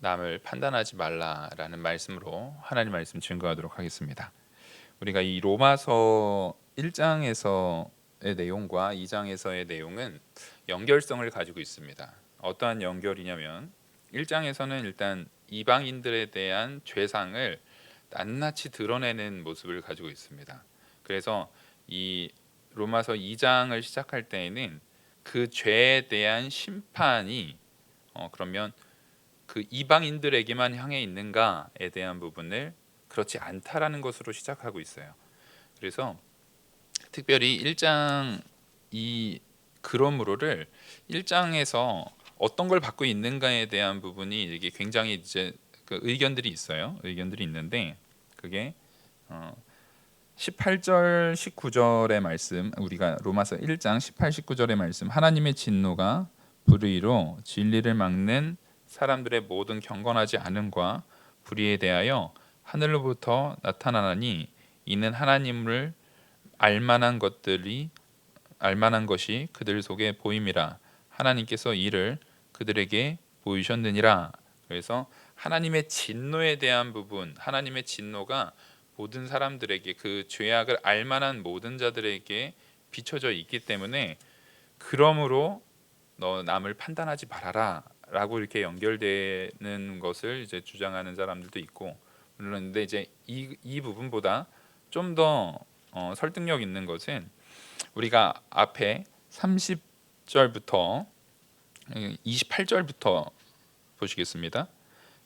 남을 판단하지 말라라는 말씀으로 하나님 말씀 증거하도록 하겠습니다. 우리가 이 로마서 1장에서의 내용과 2장에서의 내용은 연결성을 가지고 있습니다. 어떠한 연결이냐면 1장에서는 일단 이방인들에 대한 죄상을 낱낱이 드러내는 모습을 가지고 있습니다. 그래서 이 로마서 2장을 시작할 때에는 그 죄에 대한 심판이 그러면 그 이방인들에게만 향해 있는가에 대한 부분을 그렇지 않다라는 것으로 시작하고 있어요. 그래서 특별히 1장 이 그러므로를 1장에서 어떤 걸 받고 있는가에 대한 부분이 이게 굉장히 이제 그 의견들이 있어요. 의견들이 있는데 그게 18절 19절의 말씀, 우리가 로마서 1장 18, 19절의 말씀, 하나님의 진노가 불의로 진리를 막는 사람들의 모든 경건하지 않음과 불의에 대하여 하늘로부터 나타나나니 이는 하나님을 알만한 것이 그들 속에 보임이라. 하나님께서 이를 그들에게 보이셨느니라. 그래서 하나님의 진노에 대한 부분, 하나님의 진노가 모든 사람들에게, 그 죄악을 알만한 모든 자들에게 비춰져 있기 때문에, 그러므로 너 남을 판단하지 말아라 라고 이렇게 연결되는 것을 이제 주장하는 사람들도 있고, 그런데 이제 이 부분보다 좀 더 설득력 있는 것은 우리가 앞에 30절부터 28절부터 보시겠습니다.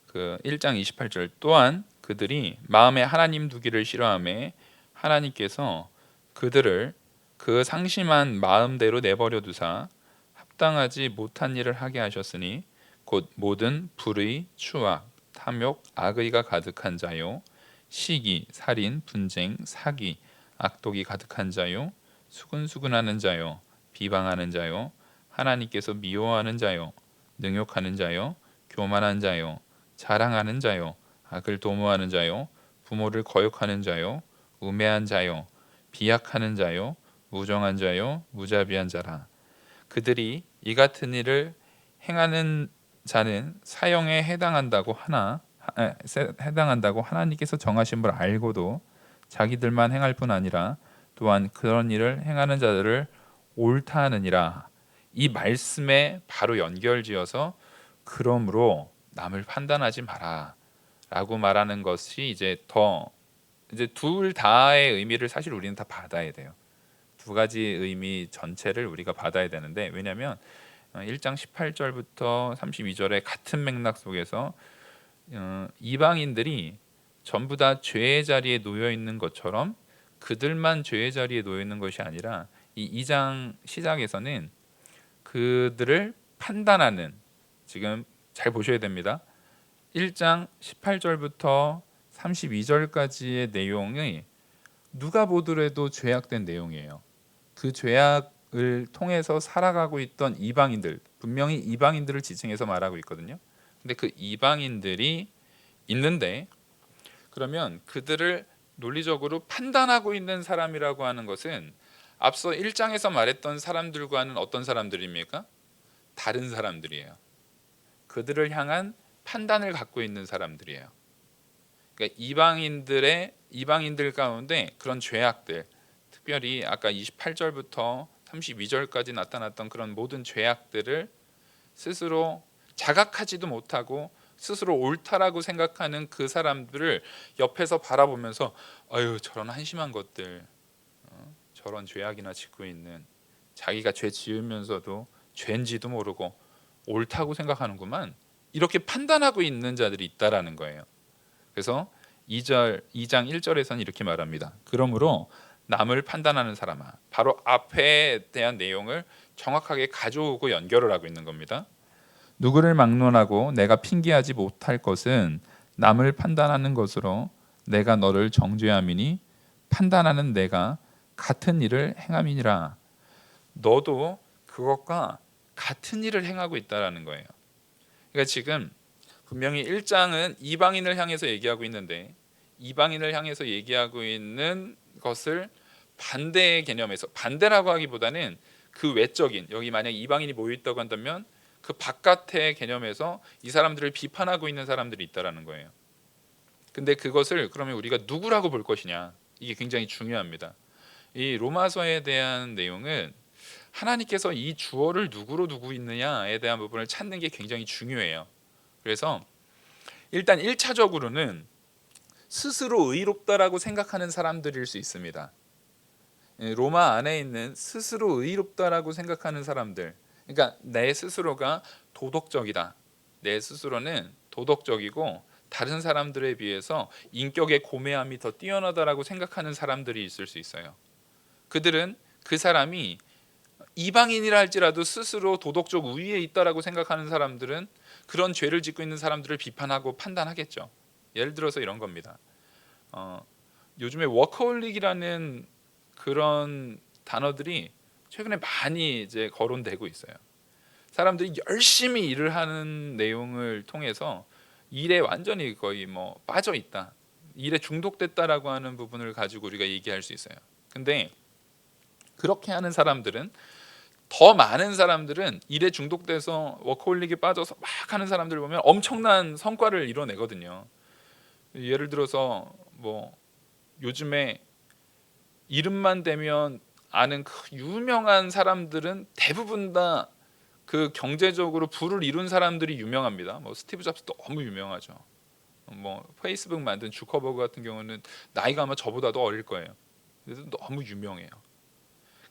그 1장 28절, 또한 그들이 마음에 하나님 두기를 싫어하며 하나님께서 그들을 그 상심한 마음대로 내버려 두사 합당하지 못한 일을 하게 하셨으니 곧 모든 불의, 추악, 탐욕, 악의가 가득한 자요, 시기, 살인, 분쟁, 사기, 악독이 가득한 자요, 수근수근하는 자요, 비방하는 자요, 하나님께서 미워하는 자요, 능욕하는 자요, 교만한 자요, 자랑하는 자요, 악을 도모하는 자요, 부모를 거역하는 자요, 우매한 자요, 비약하는 자요, 무정한 자요, 무자비한 자라. 그들이 이 같은 일을 행하는 자는 사형에 해당한다고 하나님께서 정하신 걸 알고도 자기들만 행할 뿐 아니라 또한 그런 일을 행하는 자들을 옳다 하느니라. 이 말씀에 바로 연결지어서 그러므로 남을 판단하지 마라 라고 말하는 것이 이제 둘 다의 의미를 사실 우리는 다 받아야 돼요. 두 가지 의미 전체를 우리가 받아야 되는데, 왜냐하면 1장 18절부터 32절의 같은 맥락 속에서 이방인들이 전부 다 죄의 자리에 놓여 있는 것처럼 그들만 죄의 자리에 놓여 있는 것이 아니라 이 2장 시작에서는 그들을 판단하는, 지금 잘 보셔야 됩니다. 1장 18절부터 32절까지의 내용이 누가 보더라도 죄악된 내용이에요. 그 죄악을 통해서 살아가고 있던 이방인들, 분명히 이방인들을 지칭해서 말하고 있거든요. 근데 그 이방인들이 있는데, 그러면 그들을 논리적으로 판단하고 있는 사람이라고 하는 것은 앞서 1장에서 말했던 사람들과는 어떤 사람들입니까? 다른 사람들이에요. 그들을 향한 판단을 갖고 있는 사람들이에요. 그러니까 이방인들 가운데 그런 죄악들, 특별히 아까 28절부터 32절까지 나타났던 그런 모든 죄악들을 스스로 자각하지도 못하고 스스로 옳다라고 생각하는 그 사람들을 옆에서 바라보면서 아유, 저런 한심한 것들, 저런 죄악이나 짓고 있는, 자기가 죄 지으면서도 죄인지도 모르고 옳다고 생각하는구만, 이렇게 판단하고 있는 자들이 있다라는 거예요. 그래서 2장 1절에서는 이렇게 말합니다. 그러므로 남을 판단하는 사람아, 바로 앞에 대한 내용을 정확하게 가져오고 연결을 하고 있는 겁니다. 누구를 막론하고 내가 핑계하지 못할 것은 남을 판단하는 것으로 내가 너를 정죄함이니 판단하는 내가 같은 일을 행함이니라. 너도 그것과 같은 일을 행하고 있다라는 거예요. 그러니까 지금 분명히 1장은 이방인을 향해서 얘기하고 있는데, 이방인을 향해서 얘기하고 있는 것을 반대의 개념에서, 반대라고 하기보다는 그 외적인, 여기 만약 이방인이 모여 있다고 한다면 그 바깥의 개념에서 이 사람들을 비판하고 있는 사람들이 있다라는 거예요. 근데 그것을 그러면 우리가 누구라고 볼 것이냐, 이게 굉장히 중요합니다. 이 로마서에 대한 내용은 하나님께서 이 주어를 누구로 두고 있느냐에 대한 부분을 찾는 게 굉장히 중요해요. 그래서 일단 1차적으로는 스스로 의롭다라고 생각하는 사람들일 수 있습니다. 로마 안에 있는 스스로 의롭다라고 생각하는 사람들, 그러니까 내 스스로가 도덕적이다, 내 스스로는 도덕적이고 다른 사람들에 비해서 인격의 고매함이 더 뛰어나다라고 생각하는 사람들이 있을 수 있어요. 그들은 그 사람이 이방인이라 할지라도 스스로 도덕적 우위에 있다라고 생각하는 사람들은 그런 죄를 짓고 있는 사람들을 비판하고 판단하겠죠. 예를 들어서 이런 겁니다. 요즘에 워커홀릭이라는 그런 단어들이 최근에 많이 이제 거론되고 있어요. 사람들이 열심히 일을 하는 내용을 통해서 일에 완전히 거의 뭐 빠져 있다, 일에 중독됐다라고 하는 부분을 가지고 우리가 얘기할 수 있어요. 근데 그렇게 하는 사람들은, 더 많은 사람들은 일에 중독돼서 워커홀릭에 빠져서 막 하는 사람들 보면 엄청난 성과를 이뤄내거든요. 예를 들어서 뭐 요즘에 이름만 대면 아는 그 유명한 사람들은 대부분 다 그 경제적으로 부를 이룬 사람들이 유명합니다. 뭐 스티브 잡스 너무 유명하죠. 뭐 페이스북 만든 주커버그 같은 경우는 나이가 아마 저보다도 어릴 거예요. 그래서 너무 유명해요.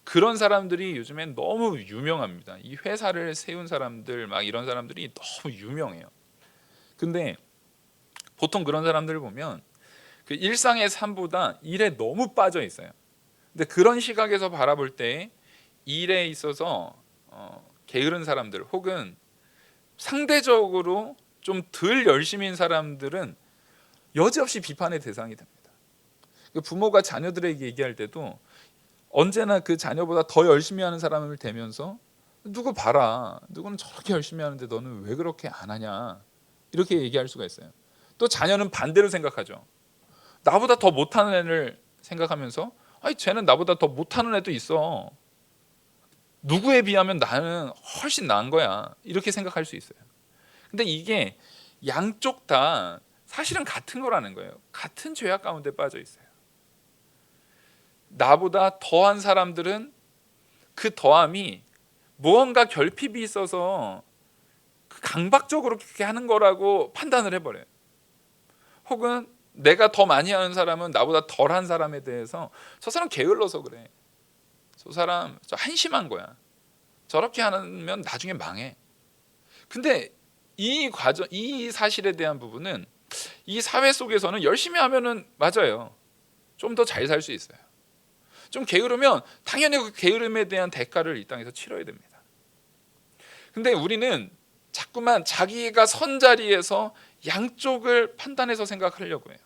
그런 사람들이 요즘엔 너무 유명합니다. 이 회사를 세운 사람들, 막 이런 사람들이 너무 유명해요. 근데 보통 그런 사람들을 보면 그 일상의 삶보다 일에 너무 빠져 있어요. 근데 그런 시각에서 바라볼 때 일에 있어서 게으른 사람들, 혹은 상대적으로 좀 덜 열심인 사람들은 여지없이 비판의 대상이 됩니다. 부모가 자녀들에게 얘기할 때도 언제나 그 자녀보다 더 열심히 하는 사람을 대면서 누구 봐라, 누구는 저렇게 열심히 하는데 너는 왜 그렇게 안 하냐, 이렇게 얘기할 수가 있어요. 또 자녀는 반대로 생각하죠. 나보다 더 못하는 애를 생각하면서 아니 쟤는 나보다 더 못하는 애도 있어, 누구에 비하면 나는 훨씬 나은 거야, 이렇게 생각할 수 있어요. 근데 이게 양쪽 다 사실은 같은 거라는 거예요. 같은 죄악 가운데 빠져 있어요. 나보다 더한 사람들은 그 더함이 무언가 결핍이 있어서 강박적으로 그렇게 하는 거라고 판단을 해버려요. 혹은 내가 더 많이 하는 사람은 나보다 덜한 사람에 대해서 저 사람 게을러서 그래, 저 사람 저 한심한 거야, 저렇게 하면 나중에 망해. 근데 이 과정, 이 사실에 대한 부분은 이 사회 속에서는 열심히 하면은 맞아요, 좀 더 잘 살 수 있어요. 좀 게으르면 당연히 그 게으름에 대한 대가를 이 땅에서 치러야 됩니다. 근데 우리는 자꾸만 자기가 선 자리에서 양쪽을 판단해서 생각하려고 해요.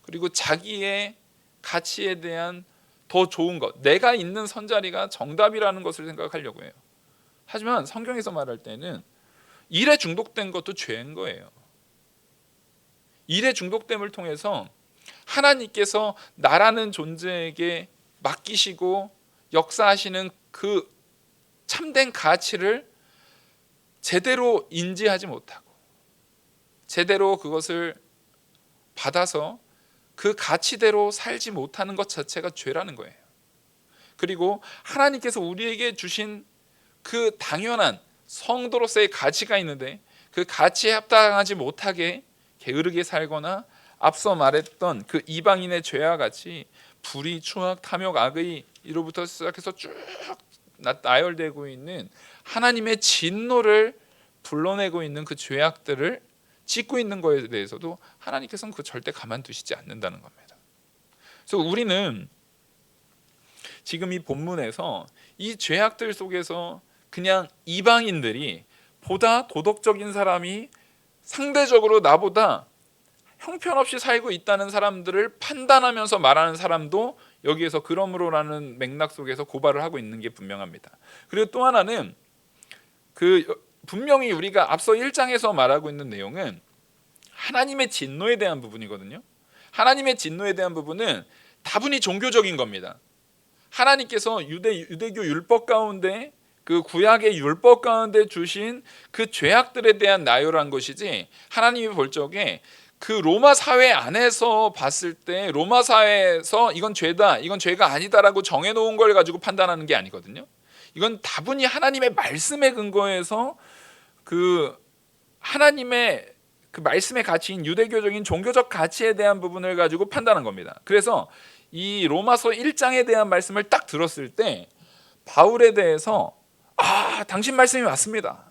그리고 자기의 가치에 대한 더 좋은 것, 내가 있는 선 자리가 정답이라는 것을 생각하려고 해요. 하지만 성경에서 말할 때는 일에 중독된 것도 죄인 거예요. 일에 중독됨을 통해서 하나님께서 나라는 존재에게 맡기시고 역사하시는 그 참된 가치를 제대로 인지하지 못하고 제대로 그것을 받아서 그 가치대로 살지 못하는 것 자체가 죄라는 거예요. 그리고 하나님께서 우리에게 주신 그 당연한 성도로서의 가치가 있는데 그 가치에 합당하지 못하게 게으르게 살거나 앞서 말했던 그 이방인의 죄와 같이 불의, 추악, 탐욕, 악의 이로부터 시작해서 쭉 나열되고 있는 하나님의 진노를 불러내고 있는 그 죄악들을 짓고 있는 것에 대해서도 하나님께서는 그 절대 가만두시지 않는다는 겁니다. 그래서 우리는 지금 이 본문에서 이 죄악들 속에서 그냥 이방인들이 보다 도덕적인 사람이 상대적으로 나보다 형편없이 살고 있다는 사람들을 판단하면서 말하는 사람도 여기에서 그러므로라는 맥락 속에서 고발을 하고 있는 게 분명합니다. 그리고 또 하나는 분명히 우리가 앞서 1장에서 말하고 있는 내용은 하나님의 진노에 대한 부분이거든요. 하나님의 진노에 대한 부분은 다분히 종교적인 겁니다. 하나님께서 유대교 율법 가운데 그 구약의 율법 가운데 주신 그 죄악들에 대한 나열한 것이지, 하나님이 볼 적에 그 로마 사회 안에서 봤을 때 로마 사회에서 이건 죄다, 이건 죄가 아니다라고 정해놓은 걸 가지고 판단하는 게 아니거든요. 이건 다분히 하나님의 말씀에 근거해서 그 하나님의 그 말씀의 가치인 유대교적인 종교적 가치에 대한 부분을 가지고 판단한 겁니다. 그래서 이 로마서 1장에 대한 말씀을 딱 들었을 때 바울에 대해서 당신 말씀이 맞습니다.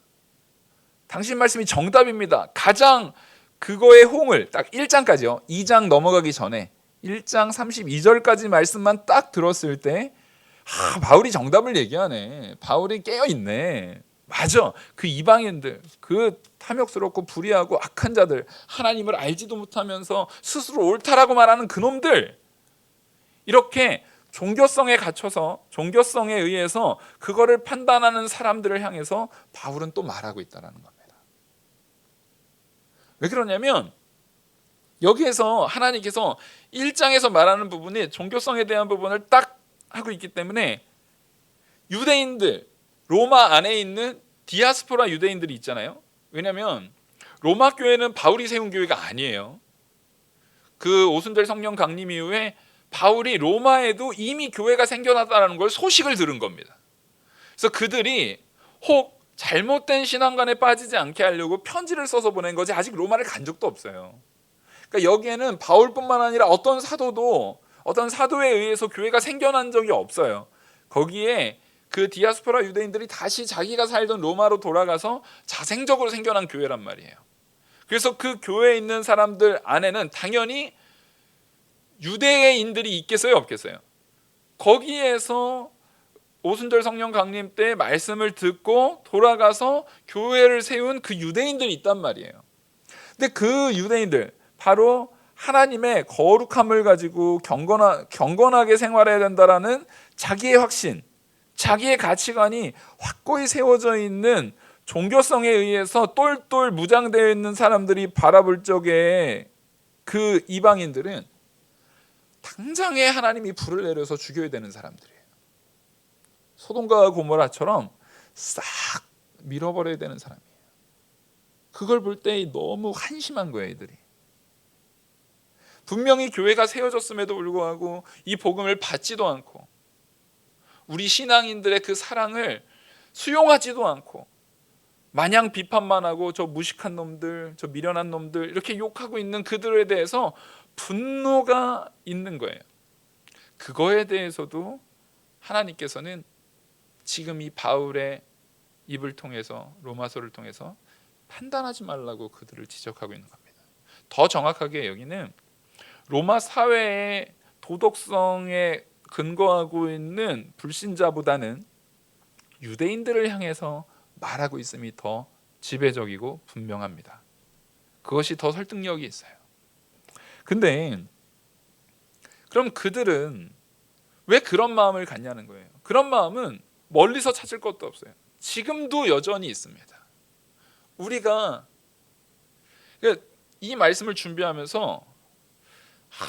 당신 말씀이 정답입니다. 가장 그거의 호응을 딱 1장까지요. 2장 넘어가기 전에 1장 32절까지 말씀만 딱 들었을 때 바울이 정답을 얘기하네. 바울이 깨어있네. 맞아. 그 이방인들, 그 탐욕스럽고 불의하고 악한 자들, 하나님을 알지도 못하면서 스스로 옳다라고 말하는 그놈들, 이렇게 종교성에 갇혀서 종교성에 의해서 그거를 판단하는 사람들을 향해서 바울은 또 말하고 있다는 겁니다. 왜 그러냐면 여기에서 하나님께서 1장에서 말하는 부분이 종교성에 대한 부분을 딱 하고 있기 때문에 유대인들, 로마 안에 있는 디아스포라 유대인들이 있잖아요. 왜냐하면 로마 교회는 바울이 세운 교회가 아니에요. 그 오순절 성령 강림 이후에 바울이 로마에도 이미 교회가 생겨났다는 걸 소식을 들은 겁니다. 그래서 그들이 혹 잘못된 신앙관에 빠지지 않게 하려고 편지를 써서 보낸 거지 아직 로마를 간 적도 없어요. 그러니까 여기에는 바울뿐만 아니라 어떤 사도도 어떤 사도에 의해서 교회가 생겨난 적이 없어요. 거기에 그 디아스포라 유대인들이 다시 자기가 살던 로마로 돌아가서 자생적으로 생겨난 교회란 말이에요. 그래서 그 교회에 있는 사람들 안에는 당연히 유대인들이 있겠어요, 없겠어요? 거기에서 오순절 성령 강림 때 말씀을 듣고 돌아가서 교회를 세운 그 유대인들이 있단 말이에요. 근데 그 유대인들, 바로 하나님의 거룩함을 가지고 경건하게 생활해야 된다라는 자기의 확신, 자기의 가치관이 확고히 세워져 있는 종교성에 의해서 똘똘 무장되어 있는 사람들이 바라볼 적에 그 이방인들은 당장에 하나님이 불을 내려서 죽여야 되는 사람들이에요. 소돔과 고모라처럼 싹 밀어버려야 되는 사람이에요. 그걸 볼 때 너무 한심한 거예요, 이들이. 분명히 교회가 세워졌음에도 불구하고 이 복음을 받지도 않고 우리 신앙인들의 그 사랑을 수용하지도 않고 마냥 비판만 하고 저 무식한 놈들, 저 미련한 놈들 이렇게 욕하고 있는 그들에 대해서 분노가 있는 거예요. 그거에 대해서도 하나님께서는 지금 이 바울의 입을 통해서, 로마서를 통해서 판단하지 말라고 그들을 지적하고 있는 겁니다. 더 정확하게 여기는 로마 사회의 도덕성에 근거하고 있는 불신자보다는 유대인들을 향해서 말하고 있음이 더 지배적이고 분명합니다. 그것이 더 설득력이 있어요. 근데 그럼 그들은 왜 그런 마음을 갖냐는 거예요. 그런 마음은 멀리서 찾을 것도 없어요. 지금도 여전히 있습니다. 우리가 이 말씀을 준비하면서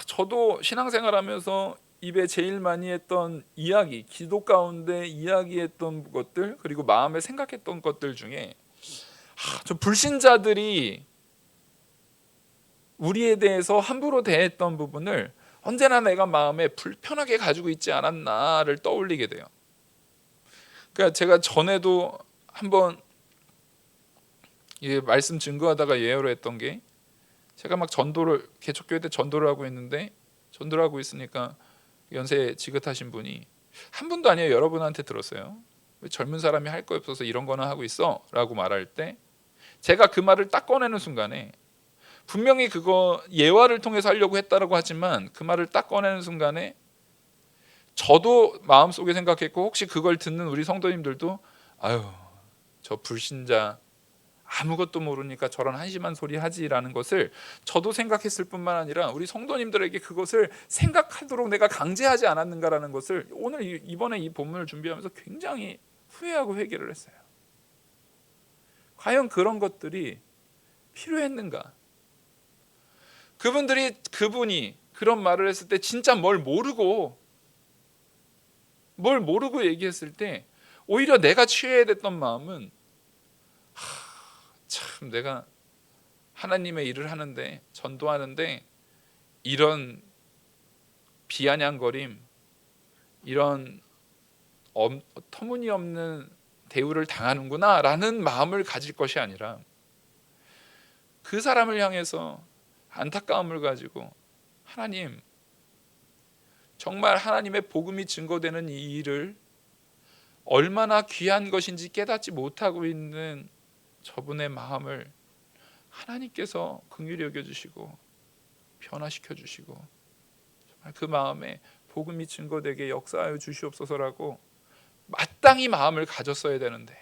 저도 신앙생활하면서 입에 제일 많이 했던 이야기, 기도 가운데 이야기했던 것들, 그리고 마음에 생각했던 것들 중에 저 불신자들이 우리에 대해서 함부로 대했던 부분을 언제나 내가 마음에 불편하게 가지고 있지 않았나를 떠올리게 돼요. 그러니까 제가 전에도 한번 말씀 증거하다가 예언을 했던 게, 제가 막 전도를, 개척교회 때 전도를 하고 있는데, 전도를 하고 있으니까 연세 지긋하신 분이, 한 분도 아니에요, 여러분한테 들었어요. 왜 젊은 사람이 할 거 없어서 이런 거나 하고 있어? 라고 말할 때 제가 그 말을 딱 꺼내는 순간에, 분명히 그거 예화를 통해서 하려고 했다라고 하지만 그 말을 딱 꺼내는 순간에 저도 마음속에 생각했고, 혹시 그걸 듣는 우리 성도님들도 아유, 저 불신자 아무것도 모르니까 저런 한심한 소리 하지라는 것을 저도 생각했을 뿐만 아니라 우리 성도님들에게 그것을 생각하도록 내가 강제하지 않았는가라는 것을 오늘 이번에 이 본문을 준비하면서 굉장히 후회하고 회개를 했어요. 과연 그런 것들이 필요했는가? 그분이 그런 말을 했을 때 진짜 뭘 모르고 얘기했을 때 오히려 내가 취해야 됐던 마음은 참 내가 하나님의 일을 하는데, 전도하는데 이런 비아냥거림, 이런 터무니없는 대우를 당하는구나 라는 마음을 가질 것이 아니라 그 사람을 향해서 안타까움을 가지고, 하나님, 정말 하나님의 복음이 증거되는 이 일을 얼마나 귀한 것인지 깨닫지 못하고 있는 저분의 마음을 하나님께서 긍휼히 여겨주시고 변화시켜 주시고, 정말 그 마음에 복음이 증거되게 역사하여 주시옵소서라고 마땅히 마음을 가졌어야 되는데,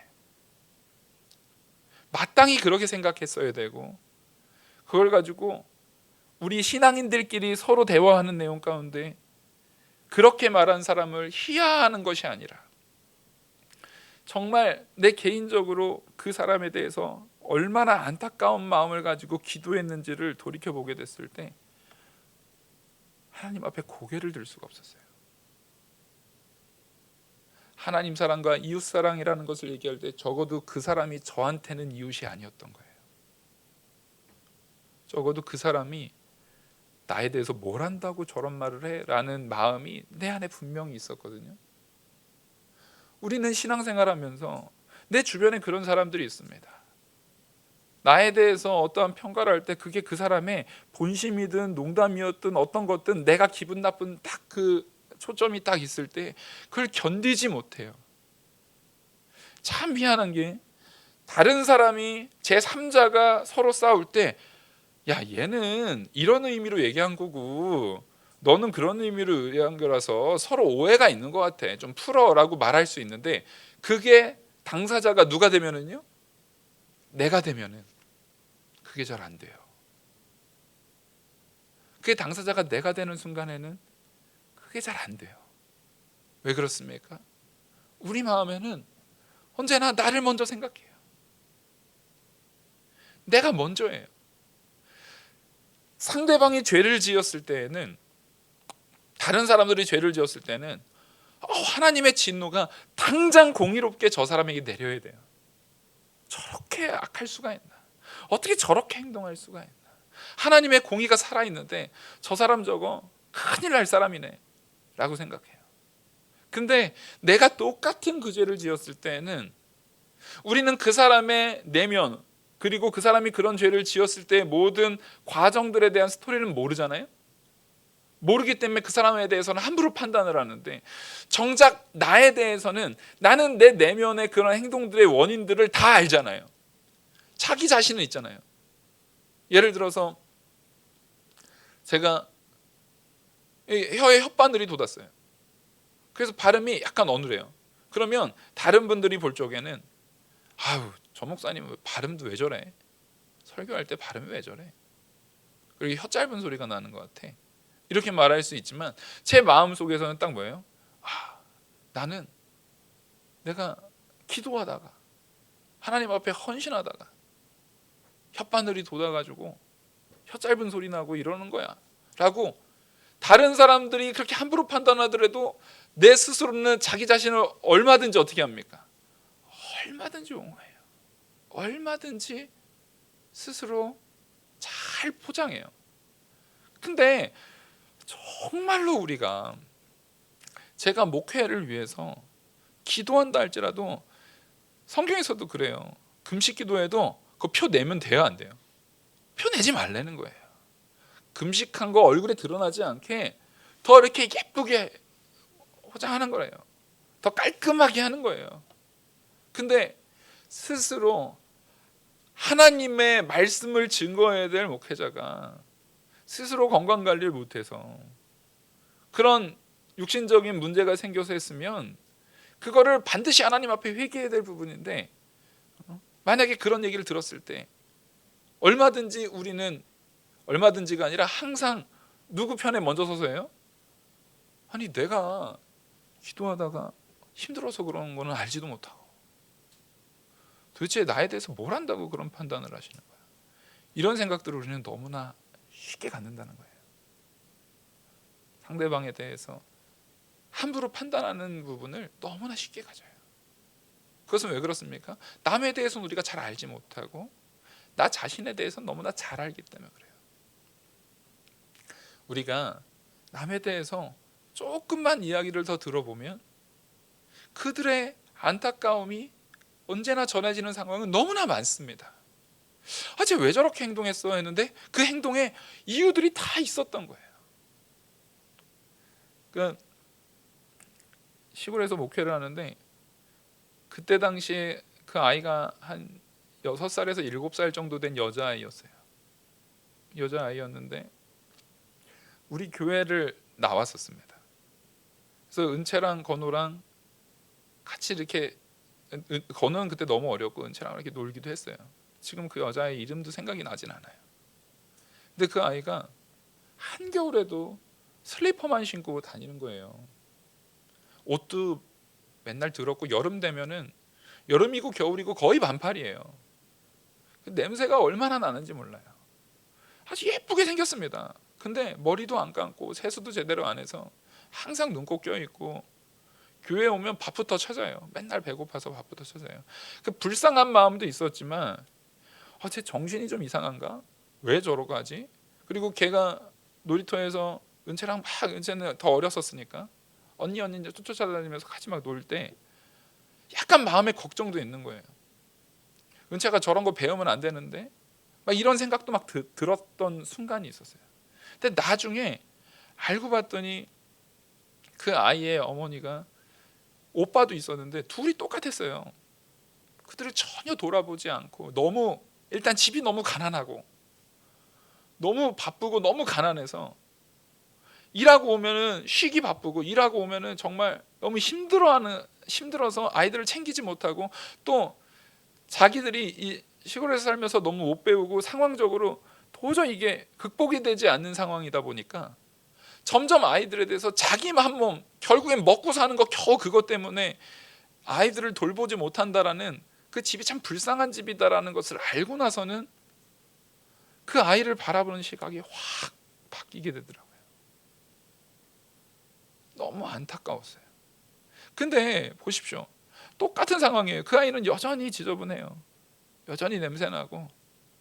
마땅히 그렇게 생각했어야 되고, 그걸 가지고 우리 신앙인들끼리 서로 대화하는 내용 가운데 그렇게 말한 사람을 희화하는 것이 아니라 정말 내 개인적으로 그 사람에 대해서 얼마나 안타까운 마음을 가지고 기도했는지를 돌이켜보게 됐을 때 하나님 앞에 고개를 들 수가 없었어요. 하나님 사랑과 이웃 사랑이라는 것을 얘기할 때 적어도 그 사람이 저한테는 이웃이 아니었던 거예요. 적어도 그 사람이 나에 대해서 뭘 안다고 저런 말을 해? 라는 마음이 내 안에 분명히 있었거든요. 우리는 신앙생활하면서 내 주변에 그런 사람들이 있습니다. 나에 대해서 어떠한 평가를 할 때 그게 그 사람의 본심이든 농담이었든 어떤 것든 내가 기분 나쁜 딱 그 초점이 딱 있을 때 그걸 견디지 못해요. 참 미안한 게, 다른 사람이 제3자가 서로 싸울 때 야, 얘는 이런 의미로 얘기한 거고 너는 그런 의미로 얘기한 거라서 서로 오해가 있는 것 같아, 좀 풀어라고 말할 수 있는데, 그게 당사자가 누가 되면은요, 내가 되면은 그게 잘 안 돼요. 그게 당사자가 내가 되는 순간에는 그게 잘 안 돼요. 왜 그렇습니까? 우리 마음에는 언제나 나를 먼저 생각해요. 내가 먼저예요. 상대방이 죄를 지었을 때에는, 다른 사람들이 죄를 지었을 때는 하나님의 진노가 당장 공의롭게 저 사람에게 내려야 돼요. 저렇게 악할 수가 있나? 어떻게 저렇게 행동할 수가 있나? 하나님의 공의가 살아있는데 저 사람 저거 큰일 날 사람이네 라고 생각해요. 근데 내가 똑같은 그 죄를 지었을 때는 우리는 그 사람의 내면, 그리고 그 사람이 그런 죄를 지었을 때의 모든 과정들에 대한 스토리는 모르잖아요. 모르기 때문에 그 사람에 대해서는 함부로 판단을 하는데, 정작 나에 대해서는 나는 내 내면의 그런 행동들의 원인들을 다 알잖아요. 자기 자신은 있잖아요. 예를 들어서 제가 혀에 혓바늘이 돋았어요. 그래서 발음이 약간 어눌해요. 그러면 다른 분들이 볼 적에는 아유, 저 목사님 발음도 왜 저래? 설교할 때 발음이 왜 저래? 그리고 혀 짧은 소리가 나는 것 같아. 이렇게 말할 수 있지만 제 마음 속에서는 딱 뭐예요? 나는 내가 기도하다가 하나님 앞에 헌신하다가 혓바늘이 돋아가지고 혀 짧은 소리 나고 이러는 거야 라고, 다른 사람들이 그렇게 함부로 판단하더라도 내 스스로는 자기 자신을 얼마든지 어떻게 합니까? 얼마든지 옹호해요. 얼마든지 스스로 잘 포장해요. 근데 정말로 우리가, 제가 목회를 위해서 기도한다 할지라도 성경에서도 그래요. 금식 기도해도 그 표 내면 돼요, 안 돼요? 표 내지 말라는 거예요. 금식한 거 얼굴에 드러나지 않게 더 이렇게 예쁘게 포장하는 거예요. 더 깔끔하게 하는 거예요. 근데 스스로 하나님의 말씀을 증거해야 될 목회자가 스스로 건강관리를 못해서 그런 육신적인 문제가 생겨서 했으면 그거를 반드시 하나님 앞에 회개해야 될 부분인데, 만약에 그런 얘기를 들었을 때 얼마든지 우리는, 얼마든지가 아니라 항상 누구 편에 먼저 서서 해요? 아니, 내가 기도하다가 힘들어서 그런 거는 알지도 못하고 도대체 나에 대해서 뭘 안다고 그런 판단을 하시는 거야? 이런 생각들을 우리는 너무나 쉽게 갖는다는 거예요. 상대방에 대해서 함부로 판단하는 부분을 너무나 쉽게 가져요. 그것은 왜 그렇습니까? 남에 대해서는 우리가 잘 알지 못하고 나 자신에 대해서는 너무나 잘 알기 때문에 그래요. 우리가 남에 대해서 조금만 이야기를 더 들어보면 그들의 안타까움이 언제나 전해지는 상황은 너무나 많습니다. 쟤 왜 저렇게 행동했어 했는데 그 행동에 이유들이 다 있었던 거예요. 그러니까 시골에서 목회를 하는데 그때 당시에 그 아이가 한 6살에서 7살 정도 된 여자아이였어요. 여자아이였는데 우리 교회를 나왔었습니다. 그래서 은채랑 건우랑 같이 이렇게, 건우는 그때 너무 어렸고 은채랑 이렇게 놀기도 했어요. 지금 그 여자의 이름도 생각이 나진 않아요. 근데 그 아이가 한겨울에도 슬리퍼만 신고 다니는 거예요. 옷도 맨날 더럽고 여름 되면은 여름이고 겨울이고 거의 반팔이에요. 그 냄새가 얼마나 나는지 몰라요. 아주 예쁘게 생겼습니다. 근데 머리도 안 감고 세수도 제대로 안 해서 항상 눈곱 껴있고 교회 오면 밥부터 찾아요. 맨날 배고파서 밥부터 찾아요. 그 불쌍한 마음도 있었지만 쟤 정신이 좀 이상한가? 왜 저러고 하지? 그리고 걔가 놀이터에서 은채랑 막, 은채는 더 어렸었으니까 언니 이제 쫓아다니면서 같이 막 놀 때 약간 마음에 걱정도 있는 거예요. 은채가 저런 거 배우면 안 되는데 막 이런 생각도 막 들었던 순간이 있었어요. 근데 나중에 알고 봤더니 그 아이의 어머니가 오빠도 있었는데 둘이 똑같았어요. 그들을 전혀 돌아보지 않고 너무, 일단 집이 너무 가난하고 너무 바쁘고 너무 가난해서 일하고 오면은 쉬기 바쁘고 일하고 오면은 정말 너무 힘들어서 아이들을 챙기지 못하고 또 자기들이 이 시골에서 살면서 너무 못 배우고 상황적으로 도저히 이게 극복이 되지 않는 상황이다 보니까 점점 아이들에 대해서 자기 한몸 결국엔 먹고 사는 거 겨우 그것 때문에 아이들을 돌보지 못한다라는 그 집이 참 불쌍한 집이다라는 것을 알고 나서는 그 아이를 바라보는 시각이 확 바뀌게 되더라고요. 너무 안타까웠어요. 근데 보십시오. 똑같은 상황이에요. 그 아이는 여전히 지저분해요. 여전히 냄새나고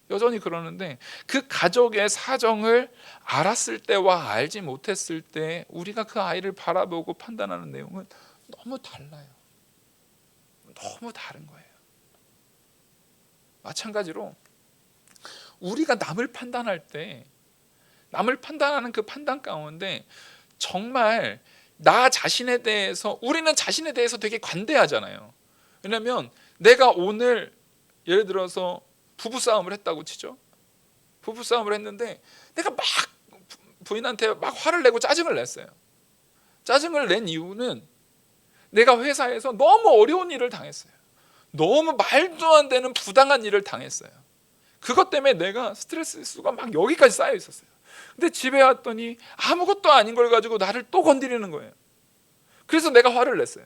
여전히 그러는데 그 가족의 사정을 알았을 때와 알지 못했을 때 우리가 그 아이를 바라보고 판단하는 내용은 너무 달라요. 너무 다른 거예요. 마찬가지로 우리가 남을 판단할 때 남을 판단하는 그 판단 가운데 정말 나 자신에 대해서, 우리는 자신에 대해서 되게 관대하잖아요. 왜냐하면 내가 오늘 예를 들어서 부부싸움을 했다고 치죠. 부부싸움을 했는데 내가 막 부인한테 막 화를 내고 짜증을 냈어요. 짜증을 낸 이유는 내가 회사에서 너무 어려운 일을 당했어요. 너무 말도 안 되는 부당한 일을 당했어요. 그것 때문에 내가 스트레스가 막 여기까지 쌓여 있었어요. 근데 집에 왔더니 아무것도 아닌 걸 가지고 나를 또 건드리는 거예요. 그래서 내가 화를 냈어요.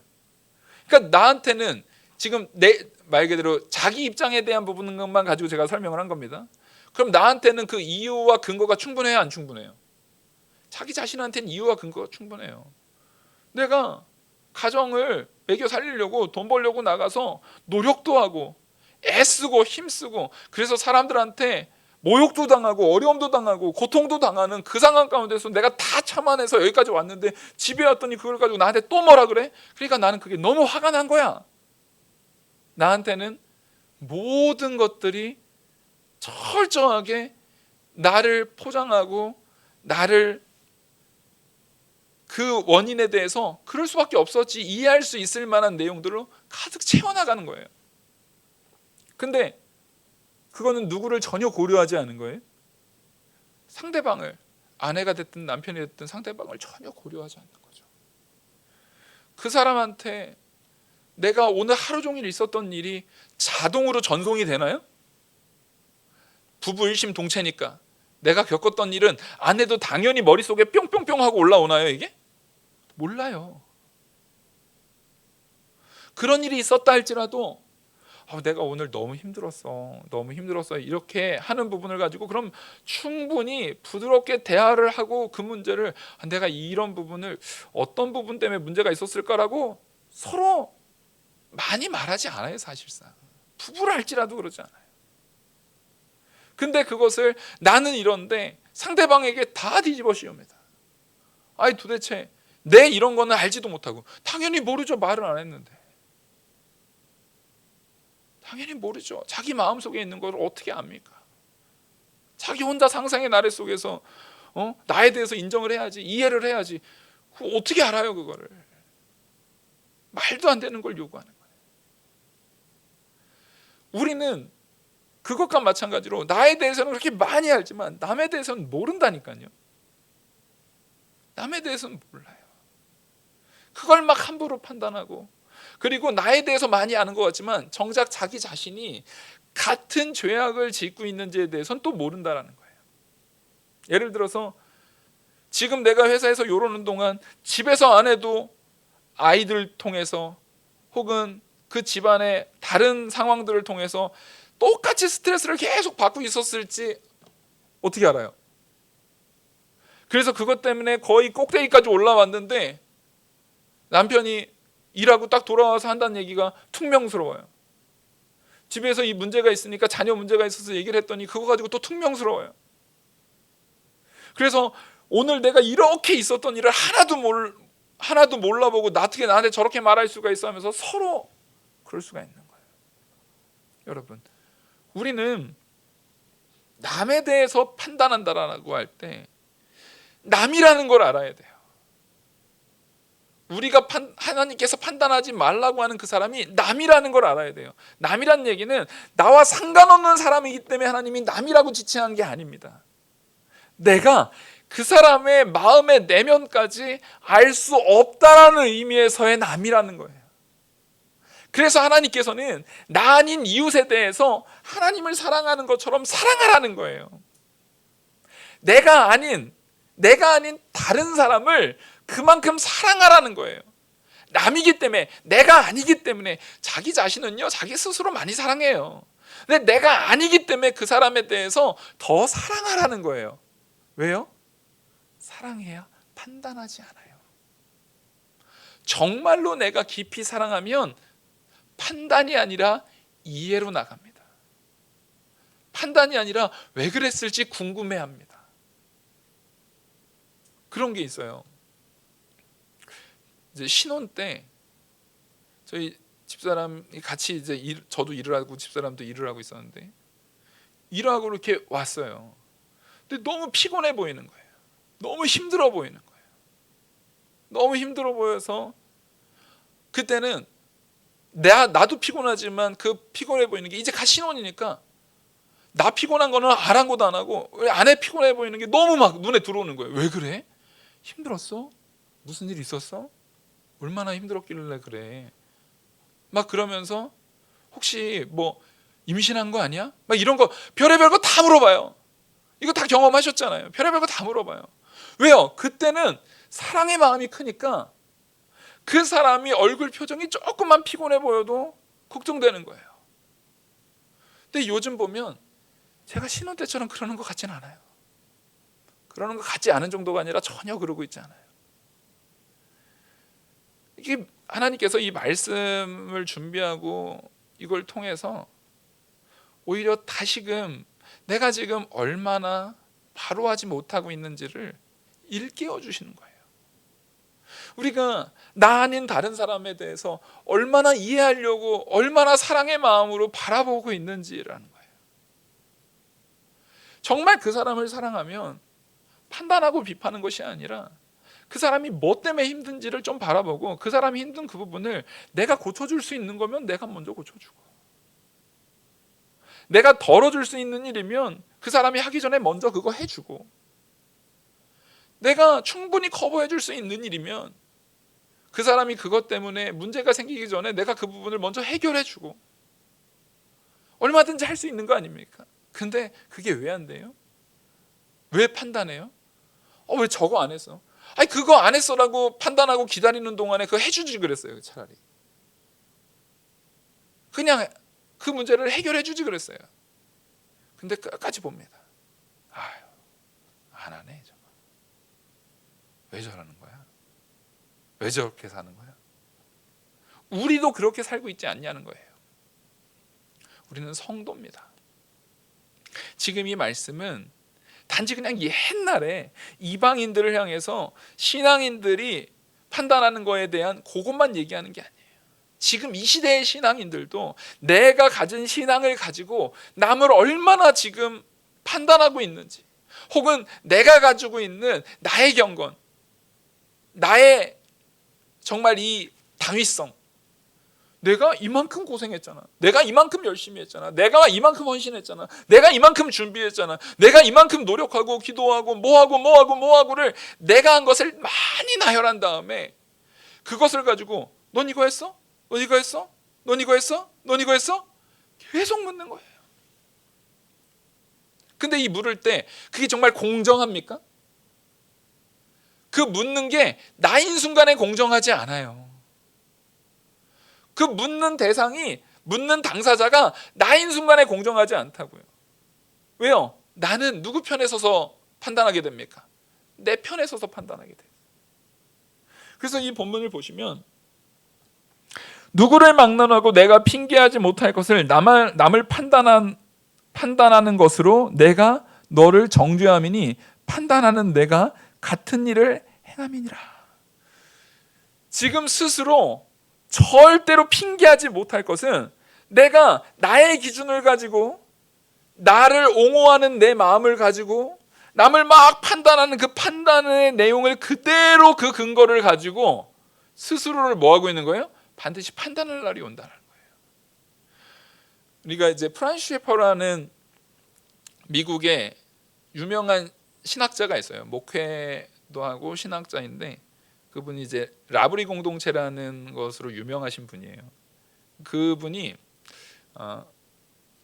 그러니까 나한테는 지금 내 말 그대로 자기 입장에 대한 부분만 가지고 제가 설명을 한 겁니다. 그럼 나한테는 그 이유와 근거가 충분해요, 안 충분해요? 자기 자신한테는 이유와 근거가 충분해요. 내가 가정을 먹여 살리려고 돈 벌려고 나가서 노력도 하고 애쓰고 힘쓰고 그래서 사람들한테 모욕도 당하고 어려움도 당하고 고통도 당하는 그 상황 가운데서 내가 다 참아내서 여기까지 왔는데 집에 왔더니 그걸 가지고 나한테 또 뭐라 그래? 그러니까 나는 그게 너무 화가 난 거야. 나한테는 모든 것들이 철저하게 나를 포장하고 나를 그 원인에 대해서 그럴 수밖에 없었지 이해할 수 있을 만한 내용들로 가득 채워나가는 거예요. 근데 그거는 누구를 전혀 고려하지 않은 거예요. 상대방을, 아내가 됐든 남편이 됐든 상대방을 전혀 고려하지 않는 거죠. 그 사람한테 내가 오늘 하루 종일 있었던 일이 자동으로 전송이 되나요? 부부 일심동체니까 내가 겪었던 일은 아내도 당연히 머릿속에 뿅뿅뿅 하고 올라오나요 이게? 몰라요. 그런 일이 있었다 할지라도 내가 오늘 너무 힘들었어 이렇게 하는 부분을 가지고 그럼 충분히 부드럽게 대화를 하고 그 문제를 내가 이런 부분을 어떤 부분 때문에 문제가 있었을까라고 서로 많이 말하지 않아요. 사실상 부부를 할지라도 그러지 않아요. 근데 그것을 나는 이런데 상대방에게 다 뒤집어 씌웁니다. 아니 도대체 내 이런 거는 알지도 못하고, 당연히 모르죠. 말을 안 했는데. 당연히 모르죠. 자기 마음속에 있는 걸 어떻게 압니까? 자기 혼자 상상의 나래 속에서 나에 대해서 인정을 해야지, 이해를 해야지. 어떻게 알아요 그거를? 말도 안 되는 걸 요구하는 거예요. 우리는 그것과 마찬가지로 나에 대해서는 그렇게 많이 알지만 남에 대해서는 모른다니까요. 남에 대해서는 몰라요. 그걸 막 함부로 판단하고, 그리고 나에 대해서 많이 아는 것 같지만 정작 자기 자신이 같은 죄악을 짓고 있는지에 대해서는 또 모른다라는 거예요. 예를 들어서 지금 내가 회사에서 요러는 동안 집에서 안 해도 아이들 통해서 혹은 그 집안의 다른 상황들을 통해서 똑같이 스트레스를 계속 받고 있었을지 어떻게 알아요? 그래서 그것 때문에 거의 꼭대기까지 올라왔는데 남편이 일하고 딱 돌아와서 한다는 얘기가 퉁명스러워요. 집에서 이 문제가 있으니까 자녀 문제가 있어서 얘기를 했더니 그거 가지고 또 퉁명스러워요. 그래서 오늘 내가 이렇게 있었던 일을 하나도 몰라보고 어떻게 나한테 저렇게 말할 수가 있어 하면서 서로 그럴 수가 있는 거예요. 여러분, 우리는 남에 대해서 판단한다라고 할 때 남이라는 걸 알아야 돼요. 우리가 하나님께서 판단하지 말라고 하는 그 사람이 남이라는 걸 알아야 돼요. 남이란 얘기는 나와 상관없는 사람이기 때문에 하나님이 남이라고 지칭한 게 아닙니다. 내가 그 사람의 마음의 내면까지 알 수 없다라는 의미에서의 남이라는 거예요. 그래서 하나님께서는 나 아닌 이웃에 대해서 하나님을 사랑하는 것처럼 사랑하라는 거예요. 내가 아닌 다른 사람을 그만큼 사랑하라는 거예요. 남이기 때문에, 내가 아니기 때문에. 자기 자신은요, 자기 스스로 많이 사랑해요. 근데 내가 아니기 때문에 그 사람에 대해서 더 사랑하라는 거예요. 왜요? 사랑해야 판단하지 않아요. 정말로 내가 깊이 사랑하면 판단이 아니라 이해로 나갑니다. 판단이 아니라 왜 그랬을지 궁금해합니다. 그런 게 있어요. 이제 신혼 때 저희 집사람이 같이 이제 저도 일을 하고 집사람도 일을 하고 있었는데, 일을 하고 이렇게 왔어요. 근데 너무 피곤해 보이는 거예요. 너무 힘들어 보이는 거예요. 너무 힘들어 보여서 그때는 나도 피곤하지만 그 피곤해 보이는 게, 이제 갓 신혼이니까 나 피곤한 거는 아랑곳도 안 하고 아내 피곤해 보이는 게 너무 막 눈에 들어오는 거예요. 왜 그래? 힘들었어? 무슨 일 있었어? 얼마나 힘들었길래 그래? 막 그러면서 혹시 뭐 임신한 거 아니야? 막 이런 거 별의별 거 다 물어봐요. 이거 다 경험하셨잖아요. 별의별 거 다 물어봐요. 왜요? 그때는 사랑의 마음이 크니까 그 사람이 얼굴 표정이 조금만 피곤해 보여도 걱정되는 거예요. 근데 요즘 보면 제가 신혼 때처럼 그러는 것 같지는 않아요. 그러는 것 같지 않은 정도가 아니라 전혀 그러고 있지 않아요. 이게 하나님께서 이 말씀을 준비하고 이걸 통해서 오히려 다시금 내가 지금 얼마나 바로 하지 못하고 있는지를 일깨워 주시는 거예요. 우리가 나 아닌 다른 사람에 대해서 얼마나 이해하려고, 얼마나 사랑의 마음으로 바라보고 있는지라는 거예요. 정말 그 사람을 사랑하면 판단하고 비판하는 것이 아니라 그 사람이 뭐 때문에 힘든지를 좀 바라보고, 그 사람이 힘든 그 부분을 내가 고쳐줄 수 있는 거면 내가 먼저 고쳐주고, 내가 덜어줄 수 있는 일이면 그 사람이 하기 전에 먼저 그거 해주고, 내가 충분히 커버해줄 수 있는 일이면 그 사람이 그것 때문에 문제가 생기기 전에 내가 그 부분을 먼저 해결해주고, 얼마든지 할 수 있는 거 아닙니까? 근데 그게 왜 안 돼요? 왜 판단해요? 왜 저거 안 했어? 아니 그거 안 했어라고 판단하고 기다리는 동안에 그거 해주지 그랬어요. 차라리 그냥 그 문제를 해결해 주지 그랬어요. 근데 끝까지 봅니다. 아유, 안 하네 저거. 왜 저러는 거야? 왜 저렇게 사는 거야? 우리도 그렇게 살고 있지 않냐는 거예요. 우리는 성도입니다. 지금 이 말씀은 단지 그냥 옛날에 이방인들을 향해서 신앙인들이 판단하는 거에 대한 그것만 얘기하는 게 아니에요. 지금 이 시대의 신앙인들도 내가 가진 신앙을 가지고 남을 얼마나 지금 판단하고 있는지, 혹은 내가 가지고 있는 나의 경건, 나의 정말 이 당위성, 내가 이만큼 고생했잖아, 내가 이만큼 열심히 했잖아, 내가 이만큼 헌신했잖아, 내가 이만큼 준비했잖아, 내가 이만큼 노력하고 기도하고 뭐하고를 내가 한 것을 많이 나열한 다음에 그것을 가지고 넌 이거 했어? 넌 이거 했어? 넌 이거 했어? 넌 이거 했어? 계속 묻는 거예요. 근데 이 물을 때 그게 정말 공정합니까? 그 묻는 게 나인 순간에 공정하지 않아요. 그 묻는 대상이, 묻는 당사자가 나인 순간에 공정하지 않다고요. 왜요? 나는 누구 편에 서서 판단하게 됩니까? 내 편에 서서 판단하게 돼요. 그래서 이 본문을 보시면 누구를 막론하고 내가 핑계하지 못할 것을 남을 판단하는 것으로 내가 너를 정죄함이니 판단하는 내가 같은 일을 행함이니라. 지금 스스로 절대로 핑계하지 못할 것은 내가 나의 기준을 가지고, 나를 옹호하는 내 마음을 가지고 남을 막 판단하는 그 판단의 내용을 그대로, 그 근거를 가지고 스스로를 뭐하고 있는 거예요? 반드시 판단할 날이 온다는 거예요. 우리가 이제 프란시스 셰퍼라는 미국의 유명한 신학자가 있어요. 목회도 하고 신학자인데, 그분이 이제 라브리 공동체라는 것으로 유명하신 분이에요. 그분이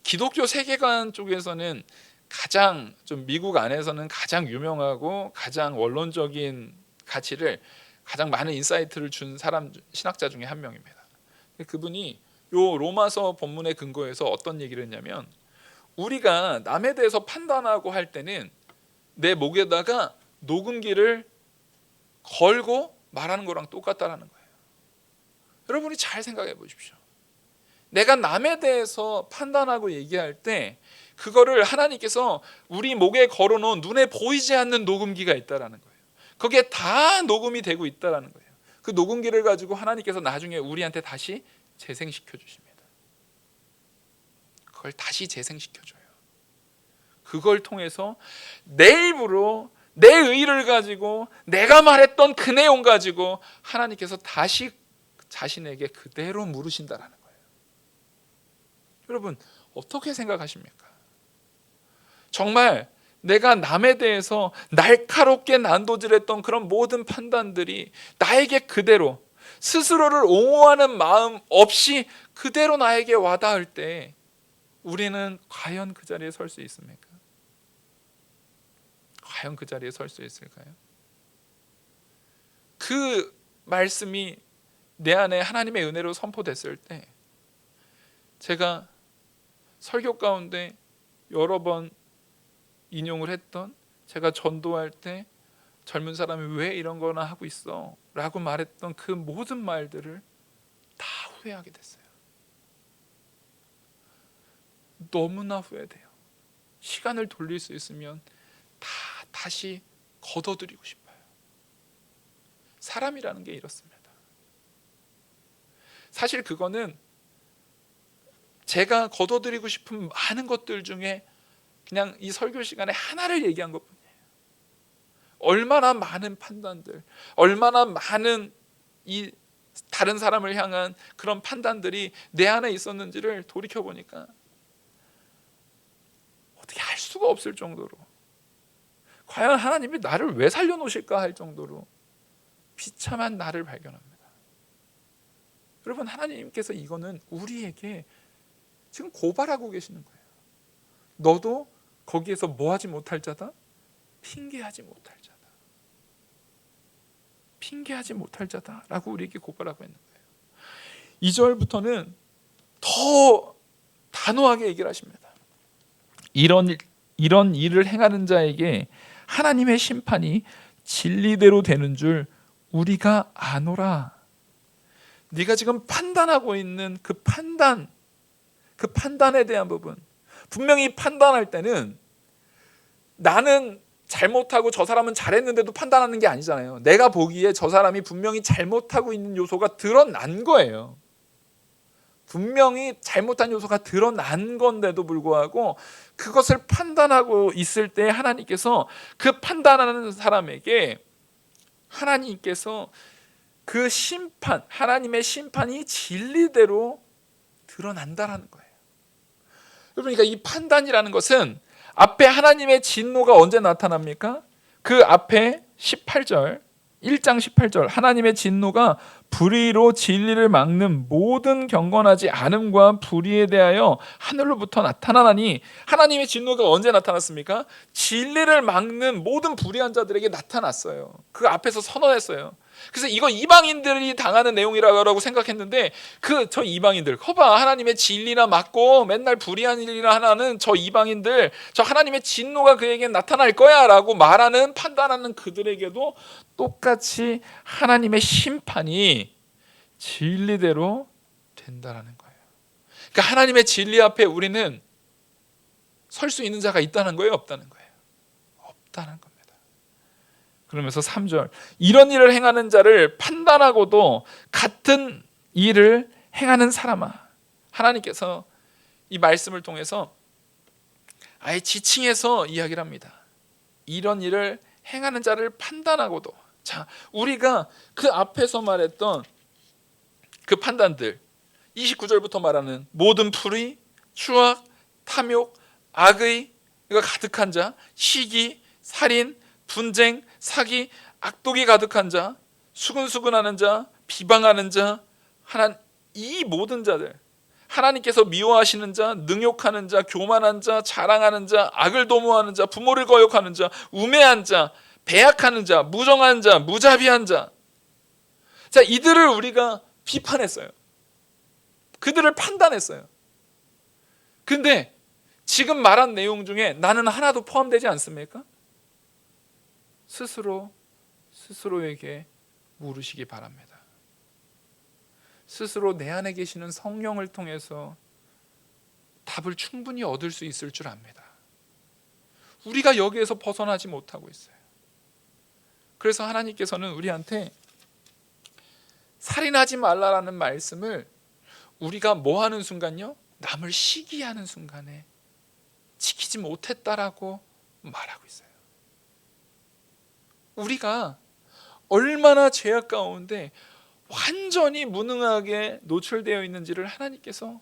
기독교 세계관 쪽에서는 가장, 좀 미국 안에서는 가장 유명하고 가장 원론적인 가치를, 가장 많은 인사이트를 준 사람, 신학자 중에 한 명입니다. 그분이 요 로마서 본문의 근거에서 어떤 얘기를 했냐면, 우리가 남에 대해서 판단하고 할 때는 내 목에다가 녹음기를 걸고 말하는 거랑 똑같다라는 거예요. 여러분이 잘 생각해 보십시오. 내가 남에 대해서 판단하고 얘기할 때 그거를 하나님께서 우리 목에 걸어놓은 눈에 보이지 않는 녹음기가 있다라는 거예요. 거기에 다 녹음이 되고 있다라는 거예요. 그 녹음기를 가지고 하나님께서 나중에 우리한테 다시 재생시켜 주십니다. 그걸 다시 재생시켜 줘요. 그걸 통해서 내 입으로 내 의의를 가지고 내가 말했던 그 내용 가지고 하나님께서 다시 자신에게 그대로 물으신다라는 거예요. 여러분 어떻게 생각하십니까? 정말 내가 남에 대해서 날카롭게 난도질했던 그런 모든 판단들이 나에게 그대로, 스스로를 옹호하는 마음 없이 그대로 나에게 와닿을 때 우리는 과연 그 자리에 설 수 있습니까? 과연 그 자리에 설 수 있을까요? 그 말씀이 내 안에 하나님의 은혜로 선포됐을 때, 제가 설교 가운데 여러 번 인용을 했던, 제가 전도할 때 젊은 사람이 왜 이런 거나 하고 있어 라고 말했던 그 모든 말들을 다 후회하게 됐어요. 너무나 후회돼요. 시간을 돌릴 수 있으면 다시 걷어들이고 싶어요. 사람이라는 게 이렇습니다. 사실 그거는 제가 걷어들이고 싶은 많은 것들 중에 그냥 이 설교 시간에 하나를 얘기한 것뿐이에요. 얼마나 많은 판단들, 얼마나 많은 이 다른 사람을 향한 그런 판단들이 내 안에 있었는지를 돌이켜 보니까 어떻게 할 수가 없을 정도로, 과연 하나님이 나를 왜 살려놓으실까 할 정도로 비참한 나를 발견합니다. 여러분 하나님께서 이거는 우리에게 지금 고발하고 계시는 거예요. 너도 거기에서 뭐하지 못할 자다? 핑계하지 못할 자다. 핑계하지 못할 자다라고 우리에게 고발하고 있는 거예요. 2절부터는 더 단호하게 얘기를 하십니다. 이런 일을 행하는 자에게 하나님의 심판이 진리대로 되는 줄 우리가 아노라. 네가 지금 판단하고 있는 그 판단에 대한 부분, 분명히 판단할 때는 나는 잘못하고 저 사람은 잘했는데도 판단하는 게 아니잖아요. 내가 보기에 저 사람이 분명히 잘못하고 있는 요소가 드러난 거예요. 분명히 잘못한 요소가 드러난 건데도 불구하고 그것을 판단하고 있을 때 하나님께서 그 판단하는 사람에게 하나님께서 그 심판, 하나님의 심판이 진리대로 드러난다라는 거예요. 그러니까 이 판단이라는 것은 앞에 하나님의 진노가 언제 나타납니까? 그 앞에 18절, 1장 18절, 하나님의 진노가 불의로 진리를 막는 모든 경건하지 않음과 불의에 대하여 하늘로부터 나타나나니, 하나님의 진노가 언제 나타났습니까? 진리를 막는 모든 불의한 자들에게 나타났어요. 그 앞에서 선언했어요. 그래서 이거 이방인들이 당하는 내용이라고 생각했는데 저 이방인들, 거봐, 하나님의 진리나 막고 맨날 불의한 일이나 하나는 저 이방인들, 저 하나님의 진노가 그에게 나타날 거야 라고 말하는, 판단하는 그들에게도 똑같이 하나님의 심판이 진리대로 된다라는 거예요. 그러니까 하나님의 진리 앞에 우리는 설 수 있는 자가 있다는 거예요, 없다는 거예요? 없다는 겁니다. 그러면서 3절, 이런 일을 행하는 자를 판단하고도 같은 일을 행하는 사람아. 하나님께서 이 말씀을 통해서 아예 지칭해서 이야기를 합니다. 이런 일을 행하는 자를 판단하고도. 자, 우리가 그 앞에서 말했던 그 판단들, 29절부터 말하는 모든 불의, 추악, 탐욕, 악의 이거 가득한 자, 시기, 살인, 분쟁, 사기, 악독이 가득한 자, 수근수근하는 자, 비방하는 자, 이 모든 자들, 하나님께서 미워하시는 자, 능욕하는 자, 교만한 자, 자랑하는 자, 악을 도모하는 자, 부모를 거역하는 자, 우매한 자, 배약하는 자, 무정한 자, 무자비한 자. 자, 이들을 우리가 비판했어요. 그들을 판단했어요. 근데 지금 말한 내용 중에 나는 하나도 포함되지 않습니까? 스스로에게 물으시기 바랍니다. 스스로 내 안에 계시는 성령을 통해서 답을 충분히 얻을 수 있을 줄 압니다. 우리가 여기에서 벗어나지 못하고 있어요. 그래서 하나님께서는 우리한테 살인하지 말라라는 말씀을 우리가 뭐 하는 순간요? 남을 시기하는 순간에 지키지 못했다라고 말하고 있어요. 우리가 얼마나 죄악 가운데 완전히 무능하게 노출되어 있는지를 하나님께서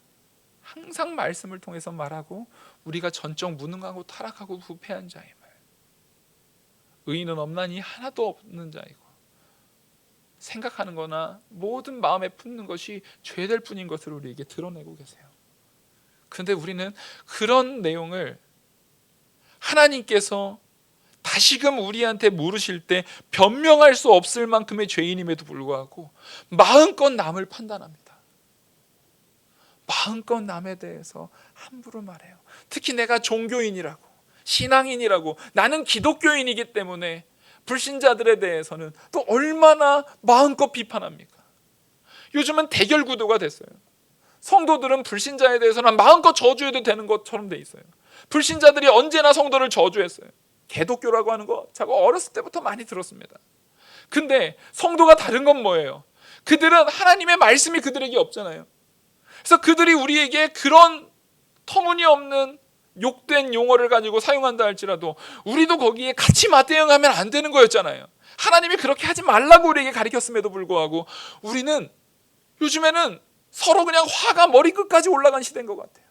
항상 말씀을 통해서 말하고, 우리가 전적 무능하고 타락하고 부패한 자임을, 의인은 없나니 하나도 없는 자이고 생각하는 거나 모든 마음에 품는 것이 죄될 뿐인 것을 우리에게 드러내고 계세요. 그런데 우리는 그런 내용을 하나님께서 다시금 우리한테 물으실 때 변명할 수 없을 만큼의 죄인임에도 불구하고 마음껏 남을 판단합니다. 마음껏 남에 대해서 함부로 말해요. 특히 내가 종교인이라고, 신앙인이라고, 나는 기독교인이기 때문에 불신자들에 대해서는 또 얼마나 마음껏 비판합니까? 요즘은 대결 구도가 됐어요. 성도들은 불신자에 대해서는 마음껏 저주해도 되는 것처럼 돼 있어요. 불신자들이 언제나 성도를 저주했어요. 개독교라고 하는 거 제가 어렸을 때부터 많이 들었습니다. 근데 성도가 다른 건 뭐예요? 그들은 하나님의 말씀이 그들에게 없잖아요. 그래서 그들이 우리에게 그런 터무니없는 욕된 용어를 가지고 사용한다 할지라도 우리도 거기에 같이 맞대응하면 안 되는 거였잖아요. 하나님이 그렇게 하지 말라고 우리에게 가르쳤음에도 불구하고 우리는 요즘에는 서로 그냥 화가 머리끝까지 올라간 시대인 것 같아요.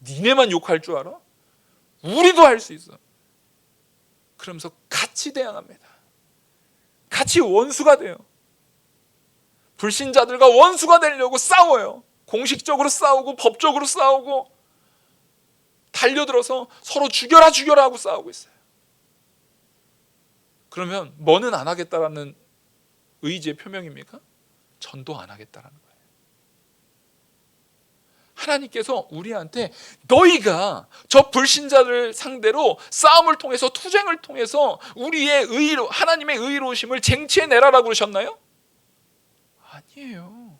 니네만 욕할 줄 알아? 우리도 할 수 있어. 그러면서 같이 대항합니다. 같이 원수가 돼요. 불신자들과 원수가 되려고 싸워요. 공식적으로 싸우고 법적으로 싸우고 달려들어서 서로 죽여라 하고 싸우고 있어요. 그러면 뭐는 안 하겠다라는 의지의 표명입니까? 전도 안 하겠다라는 거예요. 하나님께서 우리한테 너희가 저 불신자들 상대로 싸움을 통해서, 투쟁을 통해서 우리의 의로, 하나님의 의로우심을 쟁취해내라라고 그러셨나요? 아니에요.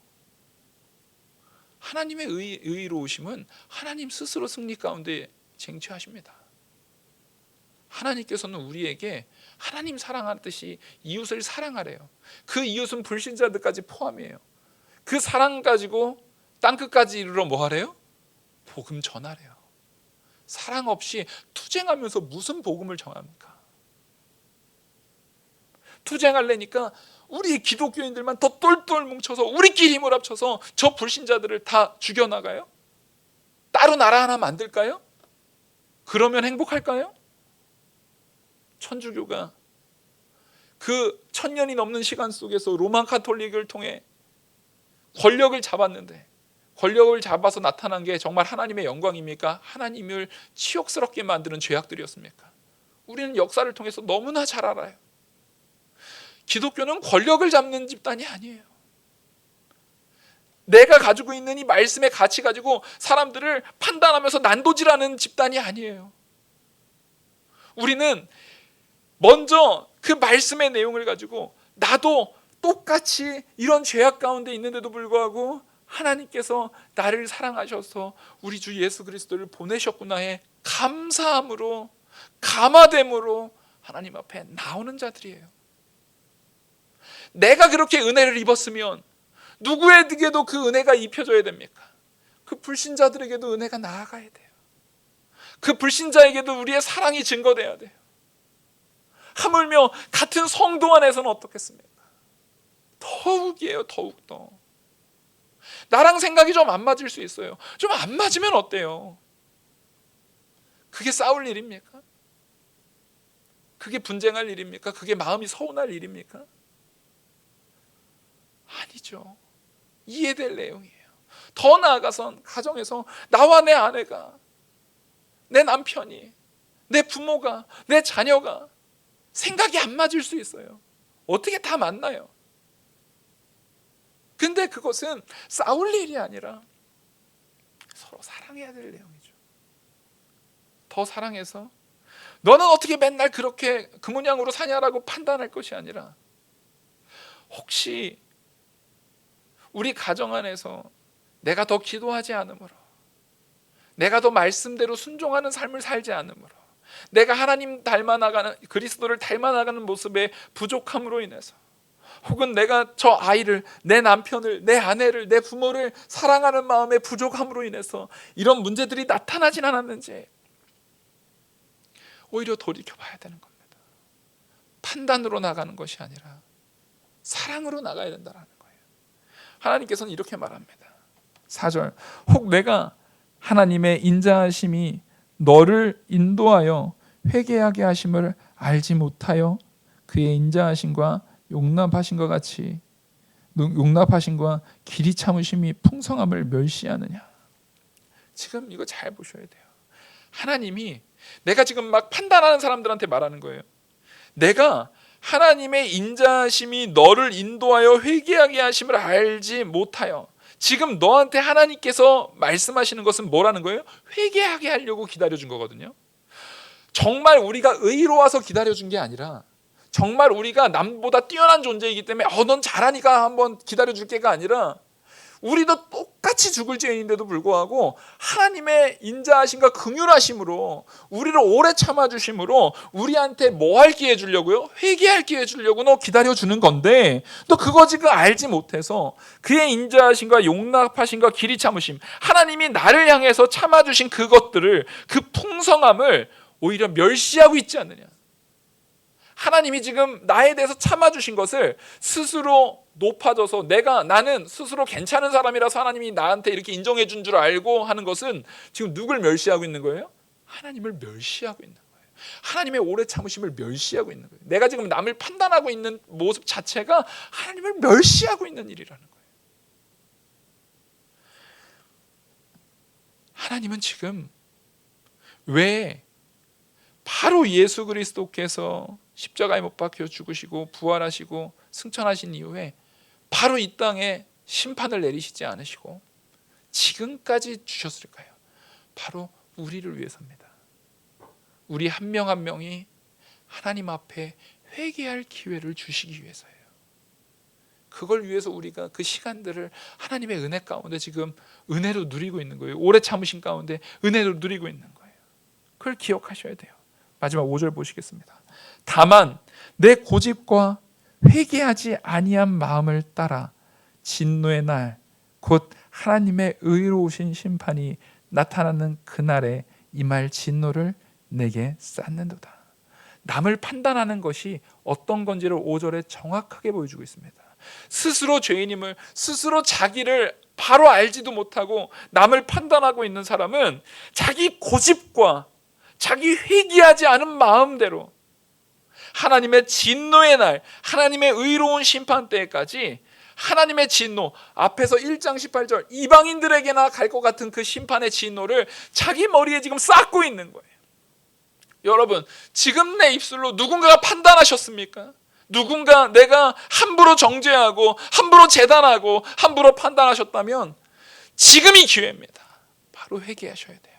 하나님의 의로우심은 하나님 스스로 승리 가운데 쟁취하십니다. 하나님께서는 우리에게 하나님 사랑하듯이 이웃을 사랑하래요. 그 이웃은 불신자들까지 포함이에요. 그 사랑 가지고 땅끝까지 이르러 뭐 하래요? 복음 전하래요. 사랑 없이 투쟁하면서 무슨 복음을 전합니까? 투쟁하려니까 우리 기독교인들만 더 똘똘 뭉쳐서 우리끼리 힘을 합쳐서 저 불신자들을 다 죽여나가요? 따로 나라 하나 만들까요? 그러면 행복할까요? 천주교가 그 1000년이 넘는 시간 속에서 로마 카톨릭을 통해 권력을 잡았는데, 권력을 잡아서 나타난 게 정말 하나님의 영광입니까? 하나님을 치욕스럽게 만드는 죄악들이었습니까? 우리는 역사를 통해서 너무나 잘 알아요. 기독교는 권력을 잡는 집단이 아니에요. 내가 가지고 있는 이 말씀의 가치 가지고 사람들을 판단하면서 난도질하는 집단이 아니에요. 우리는 먼저 그 말씀의 내용을 가지고 나도 똑같이 이런 죄악 가운데 있는데도 불구하고 하나님께서 나를 사랑하셔서 우리 주 예수 그리스도를 보내셨구나의 감사함으로, 감화됨으로 하나님 앞에 나오는 자들이에요. 내가 그렇게 은혜를 입었으면 누구에게도 그 은혜가 입혀져야 됩니까? 그 불신자들에게도 은혜가 나아가야 돼요. 그 불신자에게도 우리의 사랑이 증거돼야 돼요. 하물며 같은 성도 안에서는 어떻겠습니까? 더욱이에요. 더욱 더. 나랑 생각이 좀 안 맞을 수 있어요. 좀 안 맞으면 어때요? 그게 싸울 일입니까? 그게 분쟁할 일입니까? 그게 마음이 서운할 일입니까? 아니죠. 이해될 내용이에요. 더 나아가선 가정에서 나와 내 아내가, 내 남편이, 내 부모가, 내 자녀가 생각이 안 맞을 수 있어요. 어떻게 다 맞나요? 근데 그것은 싸울 일이 아니라 서로 사랑해야 될 내용이죠. 더 사랑해서 너는 어떻게 맨날 그렇게 그 모양으로 사냐라고 판단할 것이 아니라, 혹시 우리 가정 안에서 내가 더 기도하지 않으므로, 내가 더 말씀대로 순종하는 삶을 살지 않으므로, 내가 하나님 닮아나가는, 그리스도를 닮아나가는 모습의 부족함으로 인해서, 혹은 내가 저 아이를, 내 남편을, 내 아내를, 내 부모를 사랑하는 마음의 부족함으로 인해서 이런 문제들이 나타나진 않았는지 오히려 돌이켜봐야 되는 겁니다. 판단으로 나가는 것이 아니라 사랑으로 나가야 된다는 거예요. 하나님께서는 이렇게 말합니다. 4절, 혹 내가 하나님의 인자하심이 너를 인도하여 회개하게 하심을 알지 못하여 그의 인자하심과 용납하심과 같이, 용납하심과 길이 참으심이 풍성함을 멸시하느냐. 지금 이거 잘 보셔야 돼요. 하나님이, 내가 지금 막 판단하는 사람들한테 말하는 거예요. 내가 하나님의 인자하심이 너를 인도하여 회개하게 하심을 알지 못하여. 지금 너한테 하나님께서 말씀하시는 것은 뭐라는 거예요? 회개하게 하려고 기다려준 거거든요. 정말 우리가 의로워서 기다려준 게 아니라, 정말 우리가 남보다 뛰어난 존재이기 때문에 넌 잘하니까 한번 기다려줄게가 아니라, 우리도 똑같이 죽을 죄인인데도 불구하고 하나님의 인자하심과 긍휼하심으로 우리를 오래 참아주심으로 우리한테 뭐 할 기회 주려고요? 회개할 기회 주려고 너 기다려주는 건데, 또 그거 지금 알지 못해서 그의 인자하심과 용납하심과 길이 참으심, 하나님이 나를 향해서 참아주신 그것들을, 그 풍성함을 오히려 멸시하고 있지 않느냐. 하나님이 지금 나에 대해서 참아주신 것을 스스로 높아져서 나는 스스로 괜찮은 사람이라서 하나님이 나한테 이렇게 인정해 준 줄 알고 하는 것은 지금 누굴 멸시하고 있는 거예요? 하나님을 멸시하고 있는 거예요. 하나님의 오래 참으심을 멸시하고 있는 거예요. 내가 지금 남을 판단하고 있는 모습 자체가 하나님을 멸시하고 있는 일이라는 거예요. 하나님은 지금 왜 바로 예수 그리스도께서 십자가에 못 박혀 죽으시고 부활하시고 승천하신 이후에 바로 이 땅에 심판을 내리시지 않으시고 지금까지 주셨을까요? 바로 우리를 위해서입니다. 우리 한 명 한 명이 하나님 앞에 회개할 기회를 주시기 위해서예요. 그걸 위해서 우리가 그 시간들을 하나님의 은혜 가운데 지금 은혜로 누리고 있는 거예요. 오래 참으신 가운데 은혜로 누리고 있는 거예요. 그걸 기억하셔야 돼요. 마지막 5절 보시겠습니다. 다만 내 고집과 회개하지 아니한 마음을 따라 진노의 날 곧 하나님의 의로우신 심판이 나타나는 그날에 임할 진노를 내게 쌓는도다. 남을 판단하는 것이 어떤 건지를 5절에 정확하게 보여주고 있습니다. 스스로 죄인임을, 스스로 자기를 바로 알지도 못하고 남을 판단하고 있는 사람은 자기 고집과 자기 회개하지 않은 마음대로 하나님의 진노의 날, 하나님의 의로운 심판 때까지 하나님의 진노, 앞에서 1장 18절 이방인들에게나 갈 것 같은 그 심판의 진노를 자기 머리에 지금 쌓고 있는 거예요. 여러분, 지금 내 입술로 누군가가 판단하셨습니까? 누군가 내가 함부로 정죄하고 함부로 재단하고 함부로 판단하셨다면 지금이 기회입니다. 바로 회개하셔야 돼요.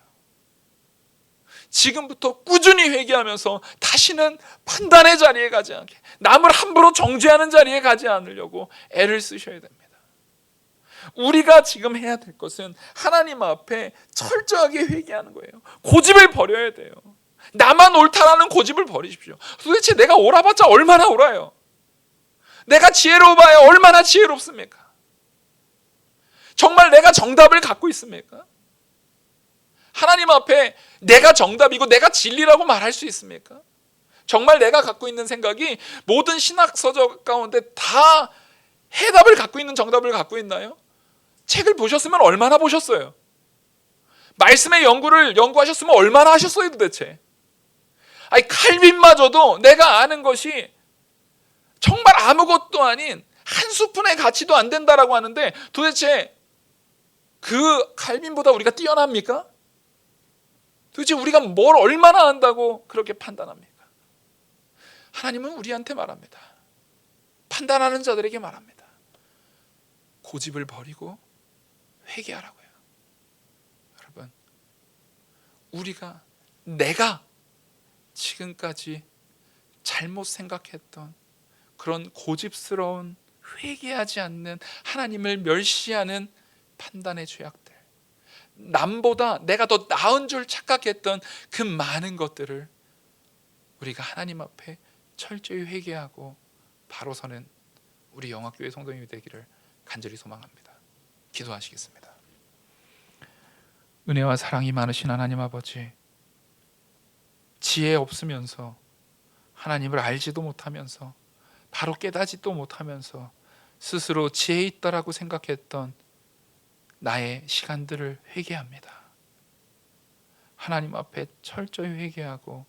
지금부터 꾸준히 회개하면서 다시는 판단의 자리에 가지 않게, 남을 함부로 정죄하는 자리에 가지 않으려고 애를 쓰셔야 됩니다. 우리가 지금 해야 될 것은 하나님 앞에 철저하게 회개하는 거예요. 고집을 버려야 돼요. 나만 옳다라는 고집을 버리십시오. 도대체 내가 옳아봤자 얼마나 옳아요? 내가 지혜로워봐야 얼마나 지혜롭습니까? 정말 내가 정답을 갖고 있습니까? 하나님 앞에 내가 정답이고 내가 진리라고 말할 수 있습니까? 정말 내가 갖고 있는 생각이 모든 신학서적 가운데 다 해답을 갖고 있는 정답을 갖고 있나요? 책을 보셨으면 얼마나 보셨어요? 말씀의 연구하셨으면 얼마나 하셨어요 도대체? 아니 칼빈마저도 내가 아는 것이 정말 아무것도 아닌 한 스푼의 가치도 안 된다라고 하는데 도대체 그 칼빈보다 우리가 뛰어납니까? 도대체 우리가 뭘 얼마나 안다고 그렇게 판단합니까? 하나님은 우리한테 말합니다. 판단하는 자들에게 말합니다. 고집을 버리고 회개하라고요. 여러분, 우리가 내가 지금까지 잘못 생각했던 그런 고집스러운 회개하지 않는 하나님을 멸시하는 판단의 죄악들, 남보다 내가 더 나은 줄 착각했던 그 많은 것들을 우리가 하나님 앞에 철저히 회개하고 바로 서는 우리 영화교회 성도님이 되기를 간절히 소망합니다. 기도하시겠습니다. 은혜와 사랑이 많으신 하나님 아버지, 지혜 없으면서 하나님을 알지도 못하면서 바로 깨닫지도 못하면서 스스로 지혜 있다라고 생각했던 나의 시간들을 회개합니다. 하나님 앞에 철저히 회개하고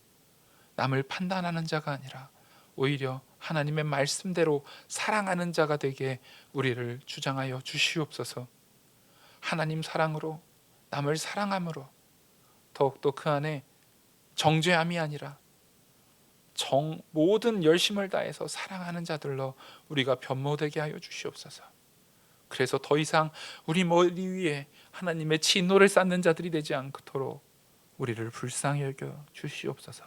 남을 판단하는 자가 아니라 오히려 하나님의 말씀대로 사랑하는 자가 되게 우리를 주장하여 주시옵소서. 하나님 사랑으로, 남을 사랑함으로 더욱더 그 안에 정죄함이 아니라 모든 열심을 다해서 사랑하는 자들로 우리가 변모되게 하여 주시옵소서. 그래서 더 이상 우리 머리 위에 하나님의 진노를 쌓는 자들이 되지 않도록 우리를 불쌍히 여겨 주시옵소서.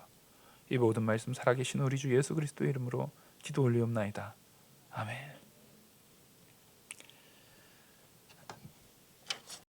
이 모든 말씀 살아계신 우리 주 예수 그리스도의 이름으로 기도 올리옵나이다. 아멘.